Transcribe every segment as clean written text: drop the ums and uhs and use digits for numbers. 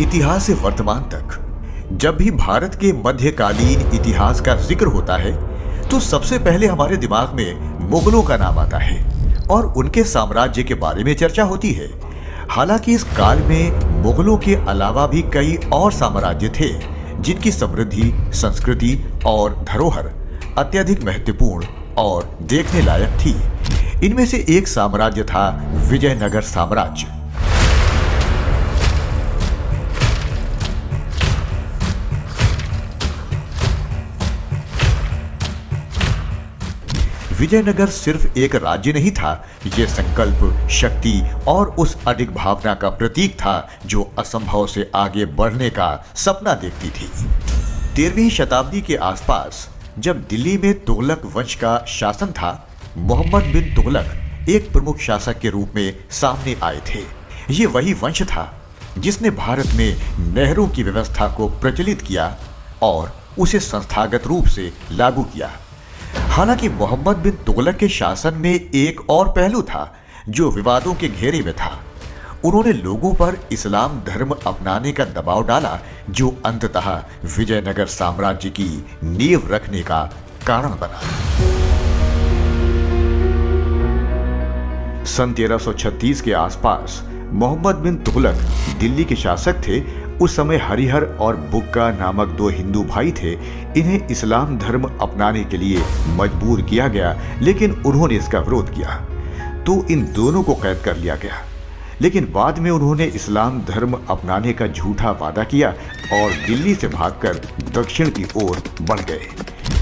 इतिहास से वर्तमान तक जब भी भारत के मध्यकालीन इतिहास का जिक्र होता है तो सबसे पहले हमारे दिमाग में मुगलों का नाम आता है और उनके साम्राज्य के बारे में चर्चा होती है। हालांकि इस काल में मुगलों के अलावा भी कई और साम्राज्य थे जिनकी समृद्धि, संस्कृति और धरोहर अत्यधिक महत्वपूर्ण और देखने लायक थी। इनमें से एक साम्राज्य था विजयनगर साम्राज्य। विजयनगर सिर्फ एक राज्य नहीं था, ये संकल्प, शक्ति और उस अडिग भावना का प्रतीक था जो असंभव से आगे बढ़ने का सपना देखती थी। 13वीं शताब्दी के आसपास जब दिल्ली में तुगलक वंश का शासन था, मोहम्मद बिन तुगलक एक प्रमुख शासक के रूप में सामने आए थे। ये वही वंश था जिसने भारत में नहरों की व्यवस्था को प्रचलित किया और उसे संस्थागत रूप से लागू किया। हालांकि मोहम्मद बिन तुगलक के शासन में एक और पहलू था जो विवादों के घेरे में था। उन्होंने लोगों पर इस्लाम धर्म अपनाने का दबाव डाला जो अंततः विजयनगर साम्राज्य की नींव रखने का कारण बना। सन 1336 के आसपास मोहम्मद बिन तुगलक दिल्ली के शासक थे। उस समय हरिहर और बुक्का नामक दो हिंदू भाई थे। इन्हें इस्लाम धर्म अपनाने के लिए मजबूर किया गया, लेकिन उन्होंने इसका विरोध किया तो इन दोनों को कैद कर लिया गया। लेकिन बाद में उन्होंने इस्लाम धर्म अपनाने का झूठा वादा किया और दिल्ली से भागकर दक्षिण की ओर बढ़ गए।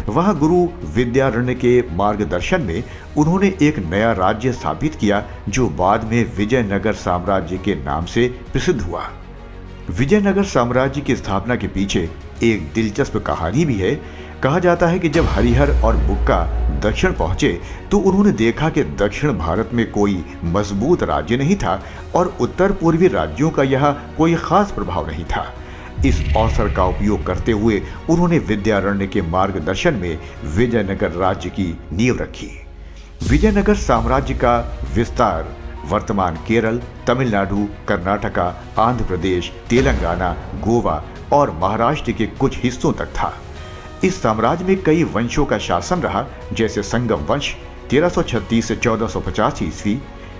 वहां गुरु विद्यारण्य के मार्गदर्शन में उन्होंने एक नया राज्य स्थापित किया जो बाद में विजयनगर साम्राज्य के नाम से प्रसिद्ध हुआ। विजयनगर साम्राज्य की स्थापना के पीछे एक दिलचस्प कहानी भी है। कहा जाता है कि जब हरिहर और बुक्का दक्षिण पहुंचे तो उन्होंने देखा कि दक्षिण भारत में कोई मजबूत राज्य नहीं था और उत्तर पूर्वी राज्यों का यहाँ कोई खास प्रभाव नहीं था। इस अवसर का उपयोग करते हुए उन्होंने विद्यारण्य के मार्गदर्शन में विजयनगर राज्य की नींव रखी। विजयनगर साम्राज्य का विस्तार वर्तमान केरल, तमिलनाडु, कर्नाटका, आंध्र प्रदेश, तेलंगाना, गोवा और महाराष्ट्र के कुछ हिस्सों तक था। इस साम्राज्य में कई वंशों का शासन रहा, जैसे संगम वंश 1336 से 1450 ईस्वी,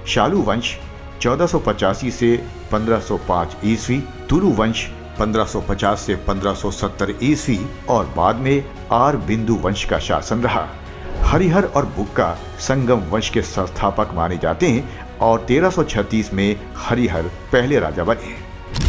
शालू वंश 1485 से 1505 ईस्वी, तुलु वंश 1550 से 1570 ईस्वी और बाद में आर बिंदु वंश का शासन रहा। हरिहर और बुक्का संगम वंश के संस्थापक माने जाते हैं और 1336 में हरिहर पहले राजा बने।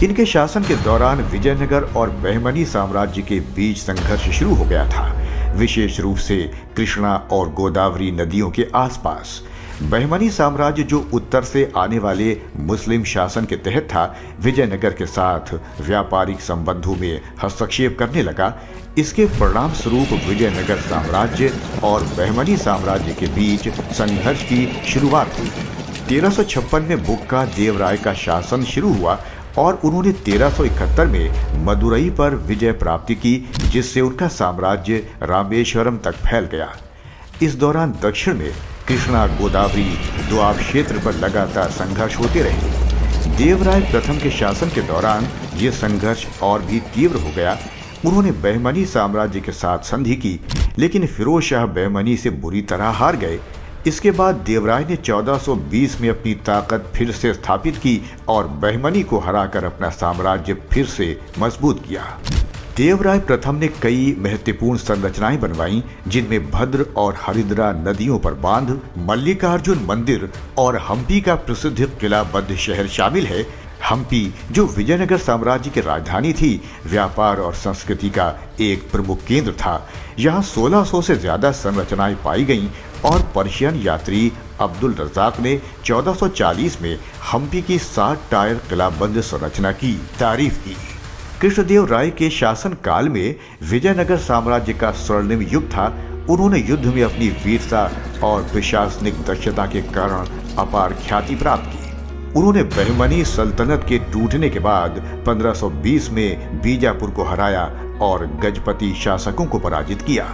इनके शासन के दौरान विजयनगर और बहमनी साम्राज्य के बीच संघर्ष शुरू हो गया था, विशेष रूप से कृष्णा और गोदावरी नदियों के आसपास। बहमनी साम्राज्य जो उत्तर से आने वाले मुस्लिम शासन के तहत था, विजयनगर के साथ व्यापारिक संबंधों में हस्तक्षेप करने लगा। इसके परिणाम स्वरूप विजयनगर साम्राज्य और बहमनी साम्राज्य के बीच संघर्ष की शुरुआत हुई। 1356 में बुक्का देवराय का शासन शुरू हुआ और उन्होंने 1371 में मदुरई पर विजय प्राप्ति की, जिससे उनका साम्राज्य रामेश्वरम तक फैल गया। इस दौरान दक्षिण में कृष्णा गोदावरी दोआब क्षेत्र पर लगातार संघर्ष होते रहे। देवराय प्रथम के शासन के दौरान ये संघर्ष और भी तीव्र हो गया। उन्होंने बहमनी साम्राज्य के साथ संधि की, लेकिन फिरोज शाह बहमनी से बुरी तरह हार गए। इसके बाद देवराय ने 1420 में अपनी ताकत फिर से स्थापित की और बहमनी को हराकर अपना साम्राज्य फिर से मजबूत किया। देवराय प्रथम ने कई महत्वपूर्ण संरचनाएं बनवाईं, जिनमें भद्र और हरिद्रा नदियों पर बांध, मल्लिकार्जुन मंदिर और हम्पी का प्रसिद्ध किलाबद्ध शहर शामिल है। हम्पी, जो विजयनगर साम्राज्य की राजधानी थी, व्यापार और संस्कृति का एक प्रमुख केंद्र था। यहाँ 1600 से ज्यादा संरचनाएं पाई गईं और पर्शियन यात्री अब्दुल रज़ाक ने 1440 में हम्पी की 60 टायर किलाबंद संरचना की तारीफ की। कृष्णदेव राय के शासन काल में विजयनगर साम्राज्य का स्वर्णिम युग था। उन्होंने युद्ध में अपनी वीरता और प्रशासनिक दक्षता के कारण अपार ख्याति प्राप्त की। उन्होंने बहमनी सल्तनत के टूटने के बाद 1520 में बीजापुर को हराया और गजपति शासकों को पराजित किया।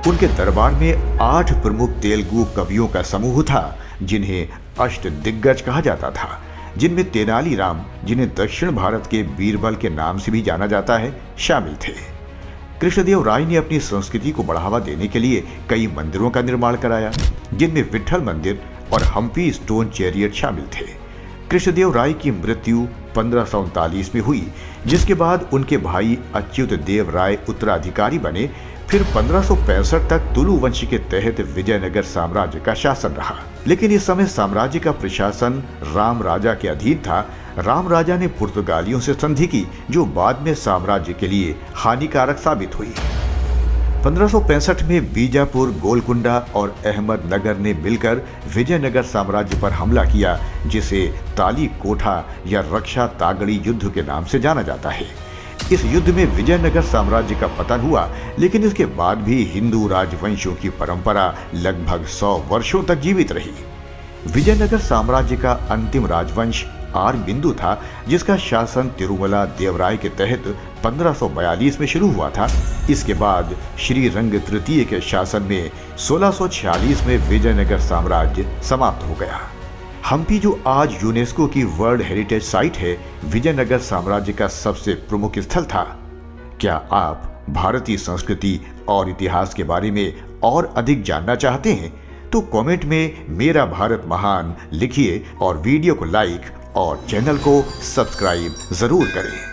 उनके दरबार में 8 प्रमुख तेलुगु कवियों का समूह था, जिन्हें अष्ट दिग्गज कहा जाता था। जिनमें तेनालीराम, जिन्हें दक्षिण भारत के बीरबल के नाम से भी जाना जाता है, शामिल थे। कृष्णदेव राय ने अपनी संस्कृति को बढ़ावा देने के लिए कई मंदिरों का निर्माण कराया, जिनमें विट्ठल मंदिर और हम्पी स्टोन चैरियट शामिल थे। कृष्णदेव राय की मृत्यु 1539 में हुई, जिसके बाद उनके भाई अच्युत देव राय उत्तराधिकारी बने। फिर 1565 तक तुलु वंश के तहत विजयनगर साम्राज्य का शासन रहा, लेकिन इस समय साम्राज्य का प्रशासन राम राजा के अधीन था। राम राजा ने पुर्तगालियों से संधि की, जो बाद में साम्राज्य के लिए हानिकारक साबित हुई। 1565 में बीजापुर, गोलकुंडा और अहमदनगर ने मिलकर विजयनगर साम्राज्य पर हमला किया, जिसे ताली कोठा या रक्षा तागड़ी युद्ध के नाम से जाना जाता है। इस युद्ध में विजयनगर साम्राज्य का पतन हुआ, लेकिन इसके बाद भी हिंदू राजवंशों की परंपरा लगभग 100 वर्षों तक जीवित रही। विजयनगर साम्राज्य का अंतिम राजवंश आरबिंदु था, जिसका शासन तिरुमला देवराय के तहत 1542 में शुरू हुआ था। इसके बाद श्री रंग तृतीय के शासन में 1646 में विजयनगर साम्राज्य समाप्त हो गया। हम्पी, जो आज यूनेस्को की वर्ल्ड हेरिटेज साइट है, विजयनगर साम्राज्य का सबसे प्रमुख स्थल था। क्या आप भारतीय संस्कृति और इतिहास के बारे में और अधिक जानना चाहते हैं? तो कमेंट में मेरा भारत महान लिखिए और वीडियो को लाइक और चैनल को सब्सक्राइब जरूर करें।